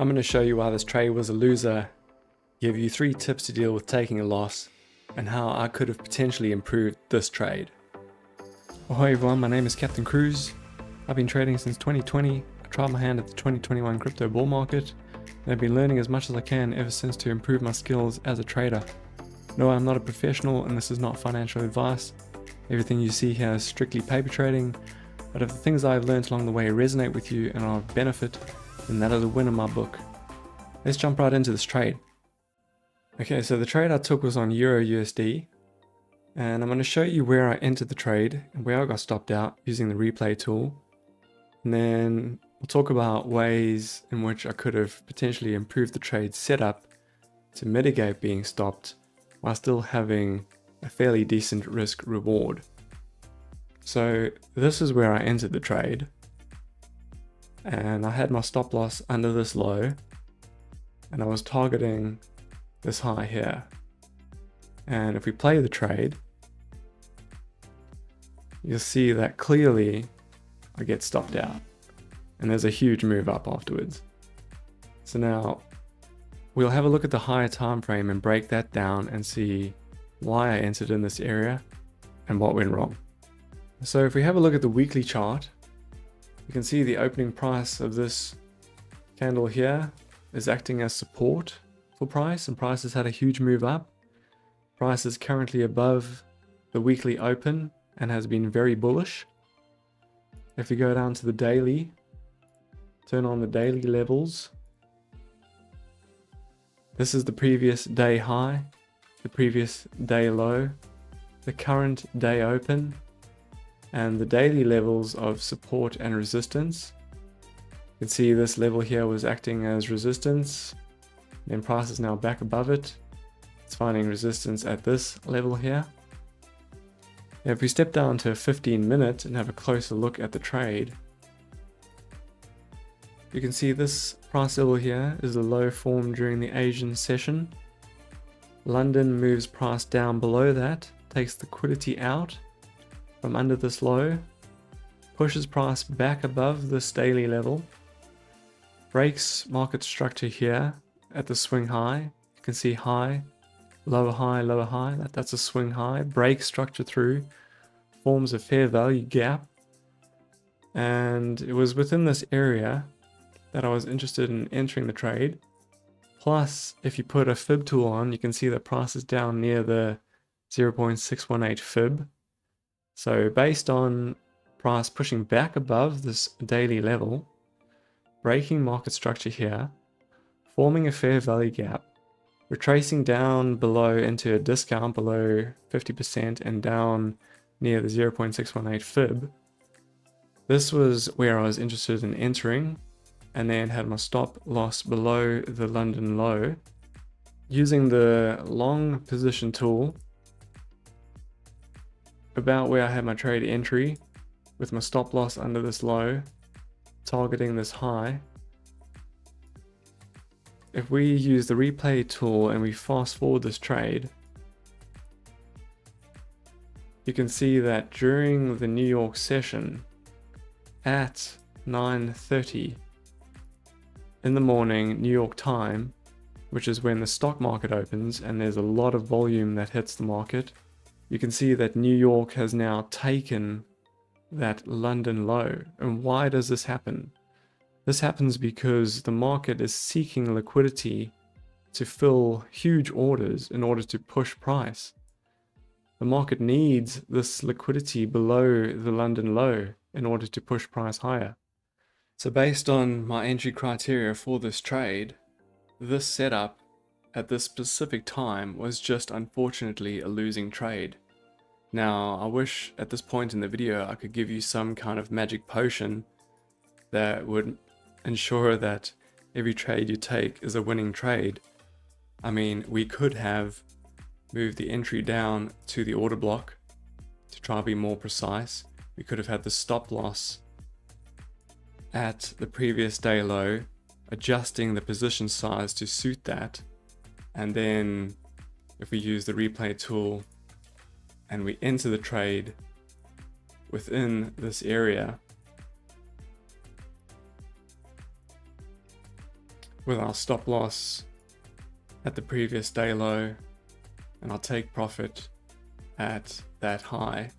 I'm going to show you why this trade was a loser, give you 3 tips to deal with taking a loss, and how I could have potentially improved this trade. Ahoy everyone, my name is Captain Cruz. I've been trading since 2020. I tried my hand at the 2021 crypto bull market, and I've been learning as much as I can ever since to improve my skills as a trader. No, I'm not a professional and this is not financial advice. Everything you see here is strictly paper trading, but if the things I've learned along the way resonate with you and are of benefit, then that is a win in my book. Let's jump right into this trade. Okay, so the trade I took was on Euro USD, and I'm going to show you where I entered the trade and where I got stopped out using the replay tool. And then we'll talk about ways in which I could have potentially improved the trade setup to mitigate being stopped while still having a fairly decent risk reward. So this is where I entered the trade, and I had my stop loss under this low, and I was targeting this high here. And if we play the trade, you'll see that clearly I get stopped out, and there's a huge move up afterwards. So now we'll have a look at the higher time frame and break that down and see why I entered in this area and what went wrong. So if we have a look at the weekly chart, you can see the opening price of this candle here is acting as support for price, and price has had a huge move up. Price is currently above the weekly open and has been very bullish. If we go down to the daily, turn on the daily levels, this is the previous day high, the previous day low, the current day open, and the daily levels of support and resistance. You can see this level here was acting as resistance, then price is now back above it. It's finding resistance at this level here. Now if we step down to a 15-minute and have a closer look at the trade, you can see this price level here is the low formed during the Asian session. London moves price down below that, takes liquidity out from under this low, pushes price back above this daily level, breaks market structure here at the swing high. You can see high, lower high, lower high, that's a swing high, breaks structure through, forms a fair value gap, and it was within this area that I was interested in entering the trade. Plus, if you put a fib tool on, you can see that price is down near the 0.618 fib. So based on price pushing back above this daily level, breaking market structure here, forming a fair value gap, retracing down below into a discount below 50% and down near the 0.618 fib, this was where I was interested in entering, and then had my stop loss below the London low. Using the long position tool, about where I had my trade entry, with my stop loss under this low, targeting this high. If we use the replay tool and we fast forward this trade, you can see that during the New York session at 9:30 in the morning New York time, which is when the stock market opens and there's a lot of volume that hits the market, you can see that New York has now taken that London low. And why does this happen? This happens because the market is seeking liquidity to fill huge orders in order to push price. The market needs this liquidity below the London low in order to push price higher. So based on my entry criteria for this trade, this setup at this specific time was just unfortunately a losing trade. Now, I wish at this point in the video I could give you some kind of magic potion that would ensure that every trade you take is a winning trade. I mean, we could have moved the entry down to the order block to try and be more precise. We could have had the stop loss at the previous day low, adjusting the position size to suit that, and then if we use the replay tool and we enter the trade within this area, with our stop loss at the previous day low, and our take profit at that high.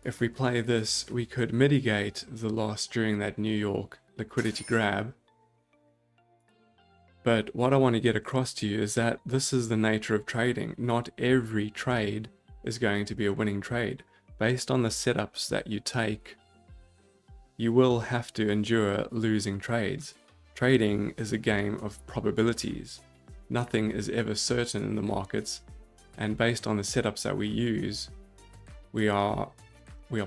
If we play this, we could mitigate the loss during that New York liquidity grab. But what I want to get across to you is that this is the nature of trading. Not every trade is going to be a winning trade. Based on the setups that you take, you will have to endure losing trades. Trading is a game of probabilities. Nothing is ever certain in the markets, and based on the setups that we use, we are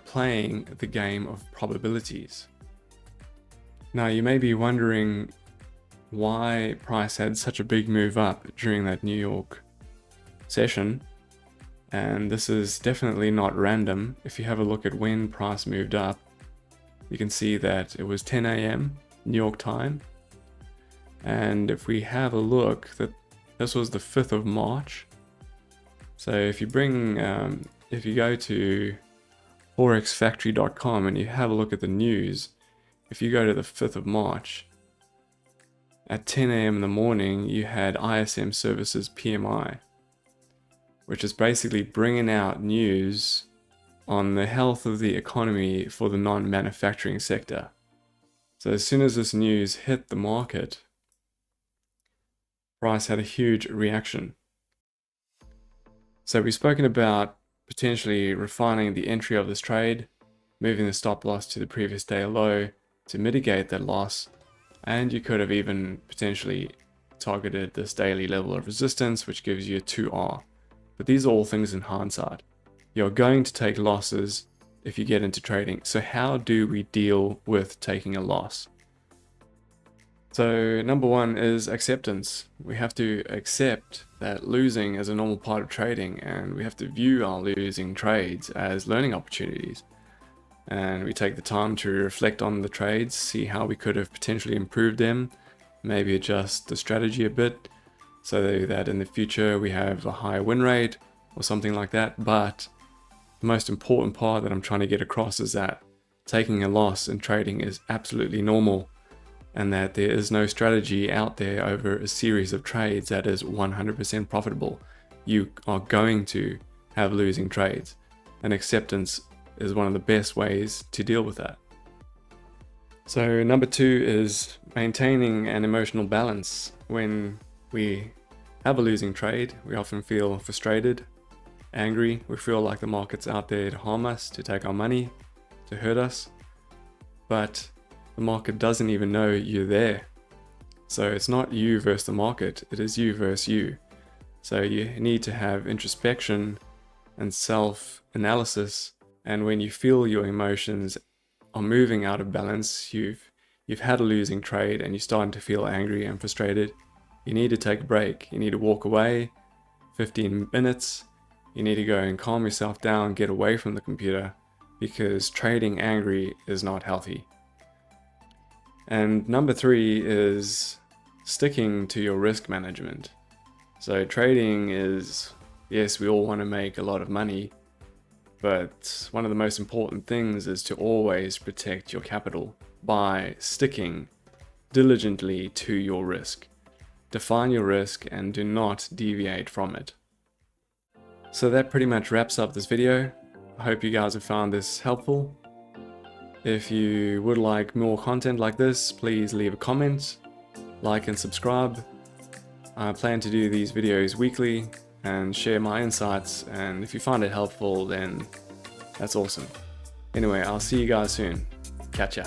playing the game of probabilities. Now you may be wondering why price had such a big move up during that New York session, and this is definitely not random. If you have a look at when price moved up, you can see that it was 10 a.m. New York time, and if we have a look, that this was the 5th of March. So if you go to forexfactory.com and you have a look at the news, if you go to the 5th of March, at 10 a.m. in the morning, you had ISM Services PMI, which is basically bringing out news on the health of the economy for the non-manufacturing sector. So as soon as this news hit the market, price had a huge reaction. So we've spoken about potentially refining the entry of this trade, moving the stop loss to the previous day low to mitigate that loss, and you could have even potentially targeted this daily level of resistance, which gives you a 2R. But these are all things in hindsight. You're going to take losses if you get into trading. So how do we deal with taking a loss? So number one is acceptance. We have to accept that losing is a normal part of trading, and we have to view our losing trades as learning opportunities. And we take the time to reflect on the trades, see how we could have potentially improved them, maybe adjust the strategy a bit so that in the future we have a higher win rate or something like that. But the most important part that I'm trying to get across is that taking a loss in trading is absolutely normal, and that there is no strategy out there over a series of trades that is 100% profitable. You are going to have losing trades, and acceptance is one of the best ways to deal with that. So number two is maintaining an emotional balance. When we have a losing trade, we often feel frustrated, angry. We feel like the market's out there to harm us, to take our money, to hurt us. But the market doesn't even know you're there. So it's not you versus the market, it is you versus you. So you need to have introspection and self-analysis. And when you feel your emotions are moving out of balance, you've had a losing trade and you're starting to feel angry and frustrated, you need to take a break. You need to walk away 15 minutes. You need to go and calm yourself down, get away from the computer, because trading angry is not healthy. And number three is sticking to your risk management. So trading is, yes, we all want to make a lot of money, but one of the most important things is to always protect your capital by sticking diligently to your risk. Define your risk and do not deviate from it. So that pretty much wraps up this video. I hope you guys have found this helpful. If you would like more content like this, please leave a comment, like and subscribe. I plan to do these videos weekly and share my insights, and if you find it helpful, then that's awesome. Anyway, I'll see you guys soon. Catch ya.